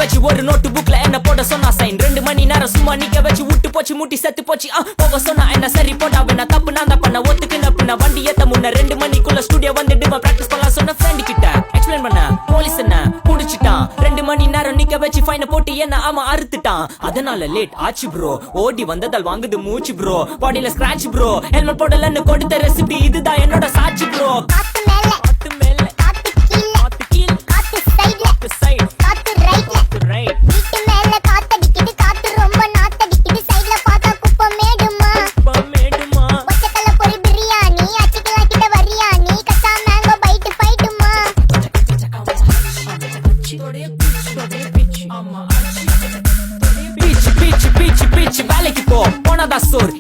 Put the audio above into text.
வச்சு ஒரு நோட்டு புக்ல என்ன போட சொன்னா சைன் 2 மணி நேரம் சும்மா நிக்க வச்சு விட்டு போச்சு முட்டி செத்து போச்சு போக சொன்னா என்ன சரி போட்டா வேணா தப்பு நான் தான் பண்ண ஒத்துக்குன பின்ன வண்டி ஏத்த முன்ன 2 மணிக்குள்ள ஸ்டுடியோ வந்துட்டு பிராக்டிஸ் பண்ணலாம் சொன்ன ஃப்ரெண்ட் கிட்ட எக்ஸ்பிளைன் பண்ண போலீஸ் என்ன புடிச்சிட்டான் 2 மணி நேரம் நிக்க வச்சு ஃபைனை போட்டு என்ன ஆமா அறுத்துட்டான் அதனால லேட் ஆச்சு ப்ரோ ஓடி வந்ததால் வாங்குது மூச்சு ப்ரோ பாடியில ஸ்கிராட்ச் ப்ரோ ஹெல்மெட் போடலன்னு கொடுத்த ரெசிபி இதுதான் என்னோட சாட்சி ப்ரோ காத்து மேல காத்து கீழ காத்து சைடு காத்து ரைட் வீட்டு மேல காத்தடிக்குது காத்து ரொம்ப நாத்தடிக்குது சைடுல பார்த்தா குப்பை மேடுமா ஒச்சக்கல்ல பொரி பிரியாணி அச்சிக்கலாம் கிட்ட வரியாணி கச்சா மேங்கோ பைட்டு ஃபைட்டுமா பீச் வேலைக்கு போ போனதா சோர்